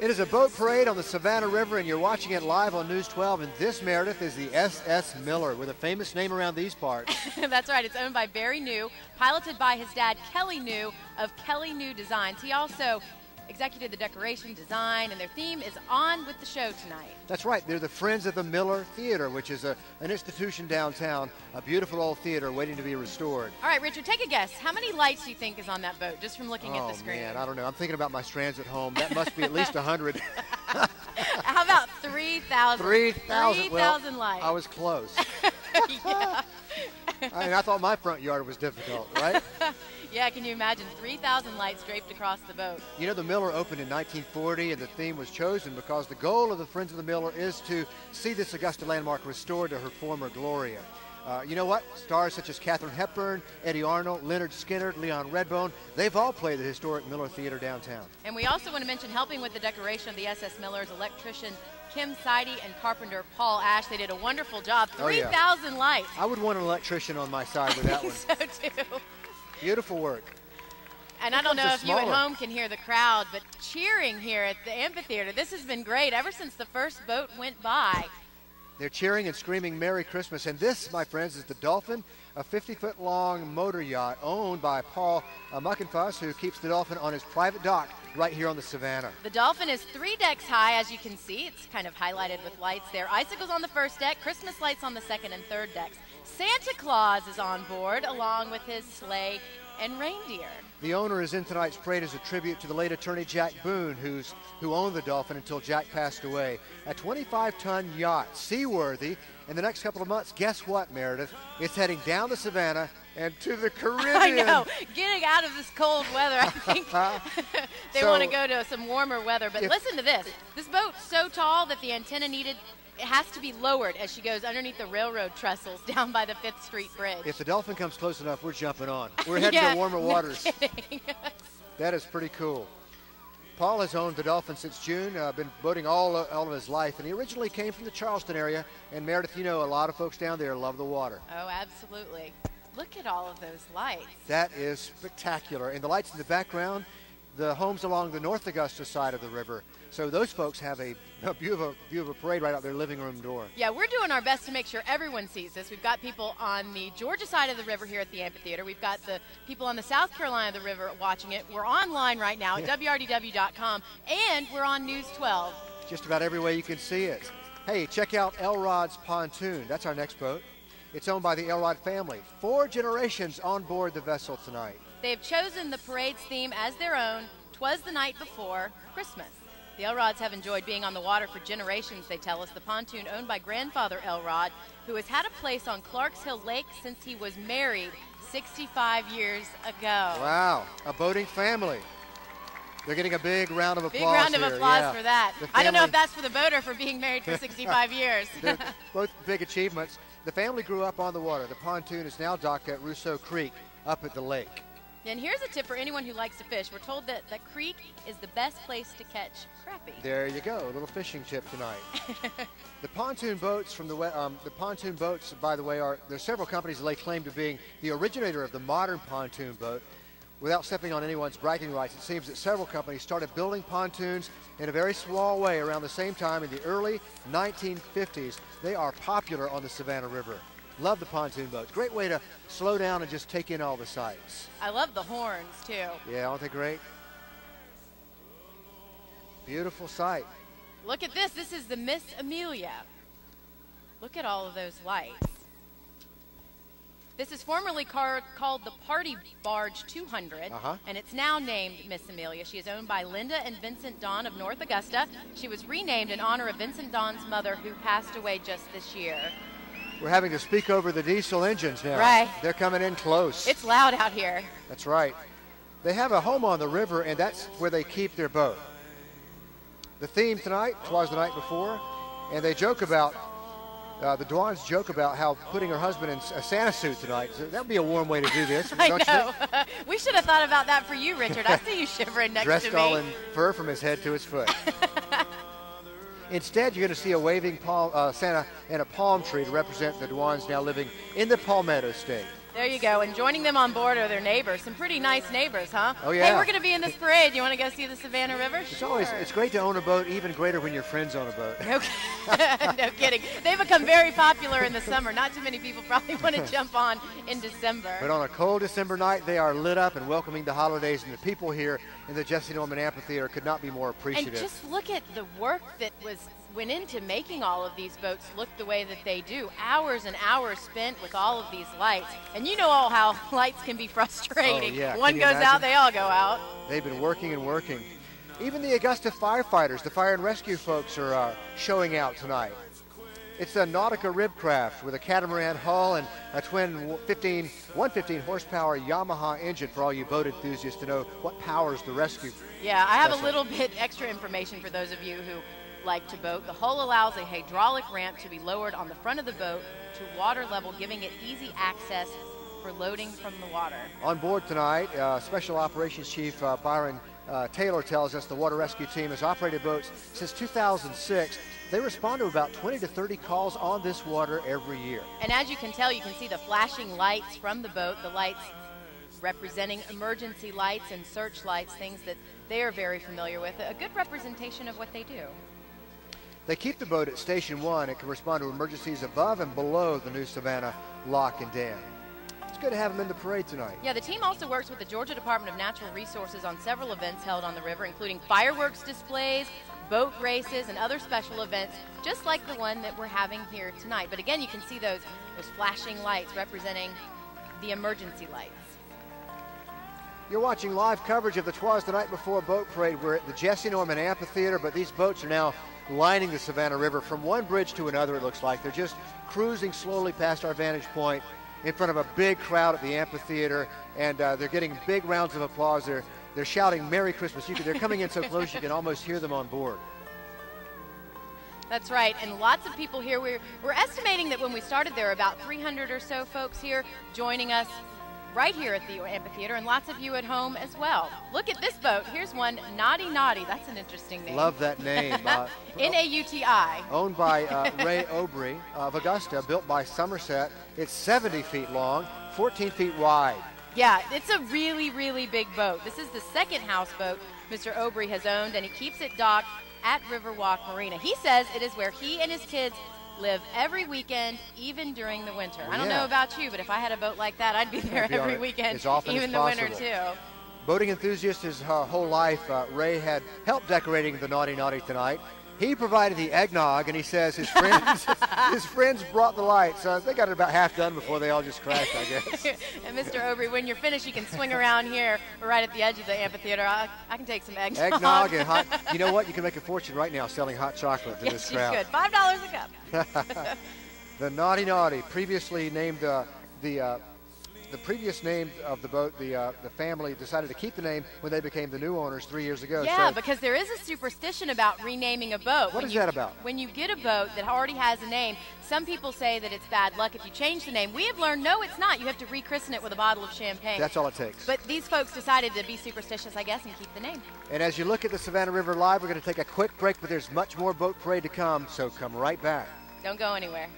It is a boat parade on the Savannah River, and you're watching it live on News 12. And this, Meredith, is the SS Miller, with a famous name around these parts. That's right. It's owned by Barry New, piloted by his dad, Kelly New, of Kelly New Designs. He also executed the decoration design, and their theme is on with the show tonight. That's right. They're the Friends of the Miller Theater, which is an institution downtown, a beautiful old theater waiting to be restored. All right, Richard, take a guess. How many lights do you think is on that boat, just from looking at the screen? Oh, man, I don't know. I'm thinking about my strands at home. That must be at least 100. How about 3,000? 3,000. 3,000 lights. I was close. Yeah. I thought my front yard was difficult, right? Yeah, can you imagine 3,000 lights draped across the boat? You know, the Miller opened in 1940, and the theme was chosen because the goal of the Friends of the Miller is to see this Augusta landmark restored to her former glory. You know what? Stars such as Katharine Hepburn, Eddie Arnold, Leonard Skinner, Leon Redbone, they've all played the historic Miller Theater downtown. And we also want to mention helping with the decoration of the SS Millers, electrician Kim Seide and carpenter Paul Ash. They did a wonderful job. 3,000 lights. I would want an electrician on my side with that one. So too. Beautiful work. And I don't know if you at home can hear the crowd, but cheering here at the amphitheater. This has been great ever since the first boat went by. They're cheering and screaming Merry Christmas. And this, my friends, is the Dolphin, a 50-foot long motor yacht owned by Paul Muckenfuss, who keeps the Dolphin on his private dock right here on the Savannah. The Dolphin is 3 decks high, as you can see. It's kind of highlighted with lights there. Icicles on the first deck, Christmas lights on the second and third decks. Santa Claus is on board, along with his sleigh and reindeer. The owner is in tonight's parade as a tribute to the late attorney Jack Boone, who owned the Dolphin until Jack passed away. A 25-ton yacht, seaworthy. In the next couple of months, guess what, Meredith? It's heading down the Savannah and to the Caribbean. I know. Getting out of this cold weather, I think they want to go to some warmer weather. But listen to this. This boat's so tall that the antenna it has to be lowered as she goes underneath the railroad trestles down by the 5th Street Bridge. If the Dolphin comes close enough, we're jumping on. We're heading to warmer waters. That is pretty cool. Paul has owned the Dolphin since June, been boating all of his life, and he originally came from the Charleston area. And Meredith, you know, a lot of folks down there love the water. Oh, absolutely. Look at all of those lights. That is spectacular. And the lights in the background, the homes along the North Augusta side of the river. So those folks have a view of a parade right out their living room door. Yeah, we're doing our best to make sure everyone sees this. We've got people on the Georgia side of the river here at the amphitheater. We've got the people on the South Carolina of the river watching it. We're online right now at WRDW.com, and we're on News 12. Just about every way you can see it. Hey, check out Elrod's Pontoon. That's our next boat. It's owned by the Elrod family. 4 generations on board the vessel tonight. They've chosen the parade's theme as their own. 'Twas the night before Christmas. The Elrods have enjoyed being on the water for generations, they tell us. The pontoon, owned by grandfather Elrod, who has had a place on Clarks Hill Lake since he was married 65 years ago. Wow, a boating family. They're getting a big round of applause. Big round of applause yeah. for that. I don't know if that's for the boater for being married for 65 years. They're both big achievements. The family grew up on the water. The pontoon is now docked at Rousseau Creek up at the lake. And here's a tip for anyone who likes to fish. We're told that the creek is the best place to catch crappie. There you go, a little fishing tip tonight. The pontoon boats by the way, there's several companies that lay claim to being the originator of the modern pontoon boat. Without stepping on anyone's bragging rights, it seems that several companies started building pontoons in a very small way around the same time in the early 1950s. They are popular on the Savannah River. Love the pontoon boats. Great way to slow down and just take in all the sights. I love the horns, too. Yeah, aren't they great? Beautiful sight. Look at this. This is the Miss Amelia. Look at all of those lights. This is formerly called the Party Barge 200, and it's now named Miss Amelia. She is owned by Linda and Vincent Don of North Augusta. She was renamed in honor of Vincent Don's mother, who passed away just this year. We're having to speak over the diesel engines now. Right. They're coming in close. It's loud out here. That's right. They have a home on the river, and that's where they keep their boat. The theme tonight was the night before, and they joke about, the Dwans joke about how putting her husband in a Santa suit tonight. So that would be a warm way to do this. I know. We should have thought about that for you, Richard. I see you shivering next to me. Dressed all in fur from his head to his foot. Instead, you're going to see a waving Santa and a palm tree to represent the Dwans now living in the Palmetto State. There you go. And joining them on board are their neighbors. Some pretty nice neighbors, huh? Oh, yeah. Hey, we're going to be in this parade. You want to go see the Savannah River? It's great to own a boat, even greater when your friends own a boat. No kidding. They become very popular in the summer. Not too many people probably want to jump on in December. But on a cold December night, they are lit up and welcoming the holidays, and the people here in the Jesse Norman Amphitheater could not be more appreciative. And just look at the work that went into making all of these boats look the way that they do. Hours and hours spent with all of these lights. And you know all how lights can be frustrating. Oh, yeah. One goes out, they all go out. They've been working and working. Even the Augusta firefighters, the fire and rescue folks, are showing out tonight. It's a Nautica Ribcraft with a catamaran hull and a twin 115 horsepower Yamaha engine for all you boat enthusiasts to know what powers the rescue. Yeah, I have vessel. a little bit extra information for those of you who like to boat. The hull allows a hydraulic ramp to be lowered on the front of the boat to water level, giving it easy access for loading from the water. On board tonight, Special Operations Chief Byron Taylor tells us the water rescue team has operated boats since 2006. They respond to about 20 to 30 calls on this water every year. And as you can tell, you can see the flashing lights from the boat, the lights representing emergency lights and search lights, things that they are very familiar with. A good representation of what they do. They keep the boat at Station 1 and can respond to emergencies above and below the new Savannah lock and dam. It's good to have them in the parade tonight. Yeah, the team also works with the Georgia Department of Natural Resources on several events held on the river, including fireworks displays, boat races, and other special events, just like the one that we're having here tonight. But again, you can see those flashing lights representing the emergency lights. You're watching live coverage of the 'Twas the Night Before boat parade. We're at the Jesse Norman Amphitheater, but these boats are now lining the Savannah River from one bridge to another, it looks like. They're just cruising slowly past our vantage point in front of a big crowd at the amphitheater, and they're getting big rounds of applause. They're shouting Merry Christmas. They're coming in so close you can almost hear them on board. That's right, and lots of people here. We're estimating that when we started there were about 300 or so folks here joining us right here at the amphitheater, and lots of you at home as well. Look at this boat. Here's one, Naughty Naughty. That's an interesting name. Love that name. N-A-U-T-I. Owned by Ray Obry of Augusta, built by Somerset. It's 70 feet long, 14 feet wide. Yeah, it's a really, really big boat. This is the second houseboat Mr. Obry has owned, and he keeps it docked at Riverwalk Marina. He says it is where he and his kids live every weekend, even during the winter. I don't know about you, but if I had a boat like that, I'd be there every weekend, as often even as the possible. winter too. Boating enthusiast his whole life, Ray had helped decorating the Naughty Naughty tonight. He provided the eggnog, and he says his friends brought the lights. They got it about half done before they all just crashed, I guess. And Mr. Obry, when you're finished, you can swing around here. We're right at the edge of the amphitheater. I can take some eggnog. Eggnog and hot. You know what? You can make a fortune right now selling hot chocolate to this crowd. Yes, you could. $5 a cup. The Naughty Naughty, previously named the previous name of the boat, the family decided to keep the name when they became the new owners 3 years ago. Yeah, so because there is a superstition about renaming a boat. What is that about? When you get a boat that already has a name, some people say that it's bad luck if you change the name. We have learned, no, it's not. You have to rechristen it with a bottle of champagne. That's all it takes. But these folks decided to be superstitious, I guess, and keep the name. And as you look at the Savannah River Live, we're going to take a quick break, but there's much more boat parade to come, so come right back. Don't go anywhere.